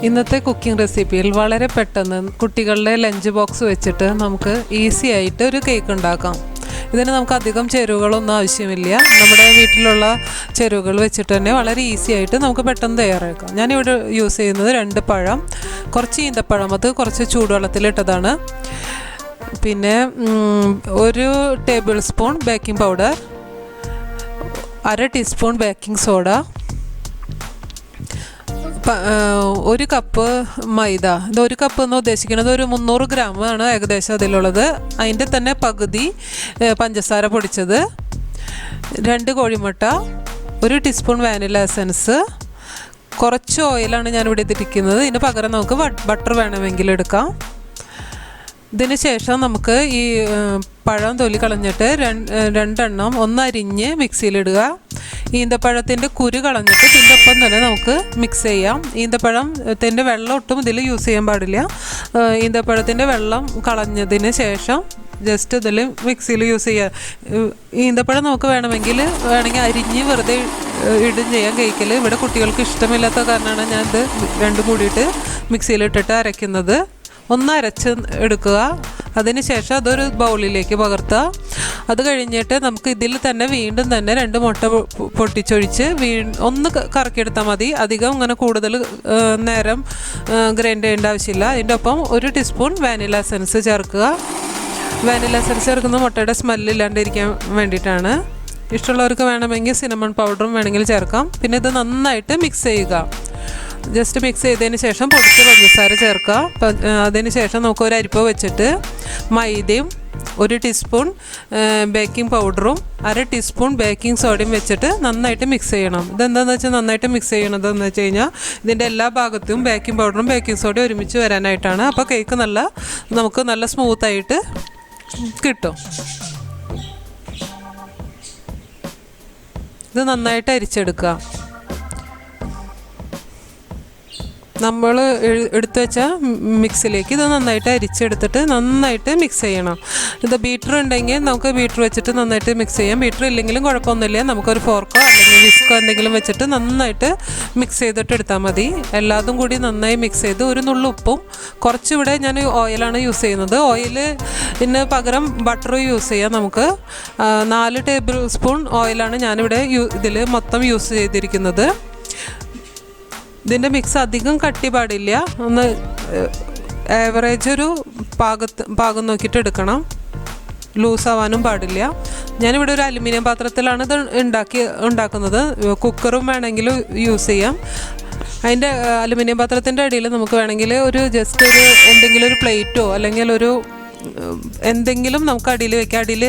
ഇന്നത്തെ കുക്കിംഗ് റെസിപ്പിയിൽ വളരെ പെട്ടെന്ന് കുട്ടികളുടെ ലഞ്ച് ബോക്സ് വെച്ചിട്ട് നമുക്ക് ഈസി ആയിട്ട് ഒരു കേക്ക് ഉണ്ടാക്കാം. ഇതിന് നമുക്ക് അധികം ചേരുവകളൊന്നും ആവശ്യമില്ല. നമ്മുടെ വീട്ടിലുള്ള ചേരുവകൾ വെച്ചിട്ട് തന്നെ വളരെ ഈസി ആയിട്ട് നമുക്ക് പെട്ടെന്ന് തയ്യാറാക്കാം. ഞാനിവിടെ യൂസ് ചെയ്യുന്നത് 2 പഴം, കുറച്ച് ഈന്തപ്പഴം, അത് കുറച്ച് ചൂടുവെള്ളത്തിലിട്ടതാണ്. പിന്നെ 1 tablespoon baking powder, 1/2 teaspoon baking soda, 1 cup maida. ഇത് 1 കപ്പ് എന്ന് ഉദ്ദേശിക്കുന്നത് ഒരു 300 ഗ്രാമാണ് ഏകദേശം അതിലുള്ളത്. അതിൻ്റെ തന്നെ പകുതി പഞ്ചസാര പൊടിച്ചത്, 2 കോഴിമുട്ട, 1 ടീസ്പൂൺ വാനില എസൻസ്, കുറച്ച് ഓയിലാണ് ഞാനിവിടെ എടുത്തിരിക്കുന്നത്. ഇതിന് പകരം നമുക്ക് ബട്ടർ വേണമെങ്കിൽ എടുക്കാം. ഇതിന് ശേഷം നമുക്ക് ഈ പഴം തൊലി കളഞ്ഞിട്ട് 2 എണ്ണം ഒന്ന് അരിഞ്ഞ് മിക്സിയിലിടുക. ഈന്തപ്പഴത്തിൻ്റെ കുരു കളഞ്ഞിട്ട് ഇതിൻ്റെ ഒപ്പം തന്നെ നമുക്ക് മിക്സ് ചെയ്യാം. ഈന്തപ്പഴത്തിൻ്റെ വെള്ളം ഒട്ടും ഇതിൽ യൂസ് ചെയ്യാൻ പാടില്ല. ഈന്തപ്പഴത്തിൻ്റെ വെള്ളം കളഞ്ഞതിന് ശേഷം ജസ്റ്റ് ഇതിൽ മിക്സിയിൽ യൂസ് ചെയ്യുക. ഈന്തപ്പഴം നമുക്ക് വേണമെങ്കിൽ അരിഞ്ഞ് വെറുതെ ഇടും ചെയ്യാം കേക്കിൽ. ഇവിടെ കുട്ടികൾക്ക് ഇഷ്ടമില്ലാത്ത കാരണമാണ് ഞാനിത് രണ്ടും കൂടിയിട്ട് മിക്സിയിലിട്ടിട്ട് അരയ്ക്കുന്നത്. ഒന്ന് അരച്ച് എടുക്കുക. അതിന് ശേഷം അതൊരു ബൗളിലേക്ക് പകർത്തുക. അത് കഴിഞ്ഞിട്ട് നമുക്ക് ഇതിൽ തന്നെ വീണ്ടും തന്നെ 2 മുട്ട പൊട്ടിച്ചൊഴിച്ച് ഒന്ന് കറക്കിയെടുത്താൽ മതി. അധികം ഇങ്ങനെ കൂടുതൽ നേരം ഗ്രൈൻഡ് ചെയ്യേണ്ട ആവശ്യമില്ല. അതിൻ്റെ ഒപ്പം 1 ടീസ്പൂൺ വാനില എസൻസ് ചേർക്കുക. വാനില എസൻസ് ചേർക്കുന്ന മുട്ടയുടെ സ്മെല്ലില്ലാണ്ടിരിക്കാൻ വേണ്ടിയിട്ടാണ്. ഇഷ്ടമുള്ളവർക്ക് വേണമെങ്കിൽ സിനമൺ പൗഡറും വേണമെങ്കിൽ ചേർക്കാം. പിന്നെ ഇത് നന്നായിട്ട് മിക്സ് ചെയ്യുക. ജസ്റ്റ് മിക്സ് ചെയ്തതിന് ശേഷം പൊടിച്ച പഞ്ചസാര ചേർക്കുക. അതിന് ശേഷം നമുക്ക് ഒരു അരിപ്പ വെച്ചിട്ട് മൈദയും 1 ടീസ്പൂൺ ബേക്കിംഗ് പൗഡറും 1/2 ടീസ്പൂൺ ബേക്കിംഗ് സോഡയും വെച്ചിട്ട് നന്നായിട്ട് മിക്സ് ചെയ്യണം. ഇതെന്താണെന്ന് വെച്ചാൽ നന്നായിട്ട് മിക്സ് ചെയ്യണതെന്ന് വെച്ച് കഴിഞ്ഞാൽ ഇതിൻ്റെ എല്ലാ ഭാഗത്തും ബേക്കിംഗ് പൗഡറും ബേക്കിംഗ് സോഡയും ഒരുമിച്ച് വരാനായിട്ടാണ്. അപ്പോൾ കേക്ക് നമുക്ക് നല്ല സ്മൂത്തായിട്ട് കിട്ടും. ഇത് നന്നായിട്ട് അരിച്ചെടുക്കുക. നമ്മൾ എടുത്തു വെച്ച മിക്സിലേക്ക് ഇത് നന്നായിട്ട് അരിച്ചെടുത്തിട്ട് നന്നായിട്ട് മിക്സ് ചെയ്യണം. ഇത് ബീറ്റർ ഉണ്ടെങ്കിൽ നമുക്ക് ബീറ്റർ വെച്ചിട്ട് നന്നായിട്ട് മിക്സ് ചെയ്യാം. ബീറ്റർ ഇല്ലെങ്കിലും കുഴപ്പമൊന്നുമില്ല. നമുക്കൊരു ഫോർക്കോ അല്ലെങ്കിൽ വിസ്കോ എന്തെങ്കിലും വെച്ചിട്ട് നന്നായിട്ട് മിക്സ് ചെയ്തിട്ട് എടുത്താൽ മതി. എല്ലാതും കൂടി നന്നായി മിക്സ് ചെയ്ത് ഒരു നുള്ളു ഉപ്പും, കുറച്ചിവിടെ ഞാൻ ഓയിലാണ് യൂസ് ചെയ്യുന്നത്. ഓയിലിന് പകരം ബട്ടർ യൂസ് ചെയ്യാം. നമുക്ക് 4 ടേബിൾ സ്പൂൺ ഓയിലാണ് ഞാനിവിടെ ഇതിൽ മൊത്തം യൂസ് ചെയ്തിരിക്കുന്നത്. ഇതിൻ്റെ മിക്സ് അധികം കട്ടി പാടില്ല. ഒന്ന് ആവറേജ് ഒരു പാകം നോക്കിയിട്ട് എടുക്കണം. ലൂസാവാനും പാടില്ല. ഞാനിവിടെ ഒരു അലുമിനിയം പാത്രത്തിലാണ് ഇത് ഉണ്ടാക്കുന്നത്. കുക്കറും വേണമെങ്കിൽ യൂസ് ചെയ്യാം. അതിൻ്റെ അലുമിനിയം പാത്രത്തിൻ്റെ അടിയിൽ നമുക്ക് വേണമെങ്കിൽ ജസ്റ്റ് എന്തെങ്കിലും ഒരു പ്ലേറ്റോ അല്ലെങ്കിൽ എന്തെങ്കിലും നമുക്ക് അടിയിൽ വയ്ക്കാം. അടിയിൽ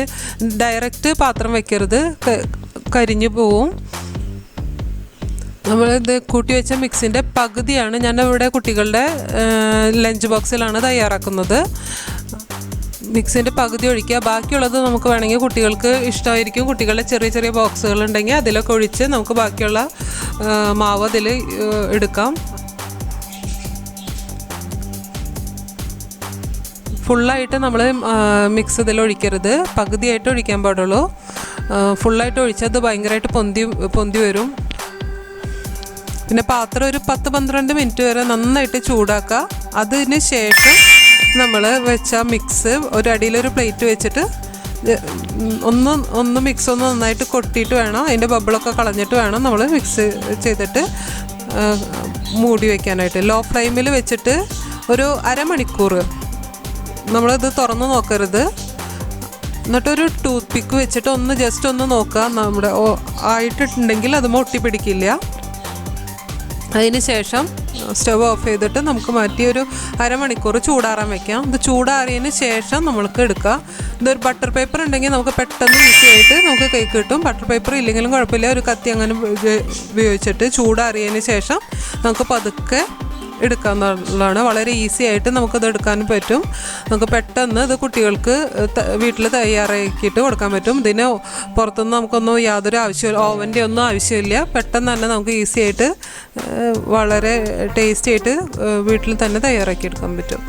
ഡയറക്റ്റ് പാത്രം വയ്ക്കരുത്, കരിഞ്ഞു പോവും. നമ്മളിത് കൂട്ടി വെച്ച മിക്സിൻ്റെ പകുതിയാണ് ഞാനിവിടെ കുട്ടികളുടെ ലഞ്ച് ബോക്സിലാണ് തയ്യാറാക്കുന്നത്. മിക്സിൻ്റെ പകുതി ഒഴിക്കുക. ബാക്കിയുള്ളത് നമുക്ക് വേണമെങ്കിൽ കുട്ടികൾക്ക് ഇഷ്ടമായിരിക്കും. കുട്ടികളുടെ ചെറിയ ചെറിയ ബോക്സുകൾ ഉണ്ടെങ്കിൽ അതിലൊക്കെ ഒഴിച്ച് നമുക്ക് ബാക്കിയുള്ള മാവ് അതിൽ എടുക്കാം. ഫുള്ളായിട്ട് നമ്മൾ മിക്സ് ഇതിൽ ഒഴിക്കരുത്, പകുതിയായിട്ട് ഒഴിക്കാൻ പാടുള്ളൂ. ഫുള്ളായിട്ട് ഒഴിച്ചത് ഭയങ്കരമായിട്ട് പൊന്തി വരും. പിന്നെ പാത്രം ഒരു 10-12 മിനിറ്റ് വരെ നന്നായിട്ട് ചൂടാക്കുക. അതിന് ശേഷം നമ്മൾ വെച്ച മിക്സ് അടിയിലൊരു പ്ലേറ്റ് വെച്ചിട്ട് മിക്സ് ഒന്ന് നന്നായിട്ട് കൊട്ടിയിട്ട് വേണം, അതിൻ്റെ ബബിളൊക്കെ കളഞ്ഞിട്ട് വേണം നമ്മൾ മിക്സ് ചെയ്തിട്ട് മൂടി വയ്ക്കാനായിട്ട്. ലോ ഫ്ലെയിമിൽ വെച്ചിട്ട് ഒരു അരമണിക്കൂർ നമ്മളിത് തുറന്ന് നോക്കരുത്. എന്നിട്ടൊരു ടൂത്ത് പിക്ക് വെച്ചിട്ട് ജസ്റ്റ് ഒന്ന് നോക്കുക. നമ്മുടെ ആയിട്ടുണ്ടെങ്കിൽ അത് ഒട്ടിപ്പിടിക്കില്ല. അതിന് ശേഷം സ്റ്റവ് ഓഫ് ചെയ്തിട്ട് നമുക്ക് മാറ്റി ഒരു അരമണിക്കൂർ ചൂടാറാൻ വെക്കാം. ഇത് ചൂടാറിയതിന് ശേഷം നമ്മൾക്ക് എടുക്കാം. ഇതൊരു ബട്ടർ പേപ്പർ ഉണ്ടെങ്കിൽ നമുക്ക് പെട്ടെന്ന് ഈസി ആയിട്ട് നമുക്ക് കേക്ക് കിട്ടും. ബട്ടർ പേപ്പർ ഇല്ലെങ്കിലും കുഴപ്പമില്ല. ഒരു കത്തി അങ്ങനെ ഉപയോഗിച്ചിട്ട് ചൂടാറിയതിന് ശേഷം നമുക്ക് പതുക്കെ എടുക്കാമെന്നുള്ളതാണ്. വളരെ ഈസി ആയിട്ട് നമുക്കത് എടുക്കാനും പറ്റും. നമുക്ക് പെട്ടെന്ന് ഇത് കുട്ടികൾക്ക് വീട്ടിൽ തയ്യാറാക്കിയിട്ട് കൊടുക്കാൻ പറ്റും. ഇതിന് പുറത്തുനിന്ന് നമുക്കൊന്നും യാതൊരു ഓവൻ്റെ ഒന്നും ആവശ്യമില്ല. പെട്ടെന്ന് തന്നെ നമുക്ക് ഈസി ആയിട്ട് വളരെ ടേസ്റ്റി ആയിട്ട് വീട്ടിൽ തന്നെ തയ്യാറാക്കി എടുക്കാൻ പറ്റും.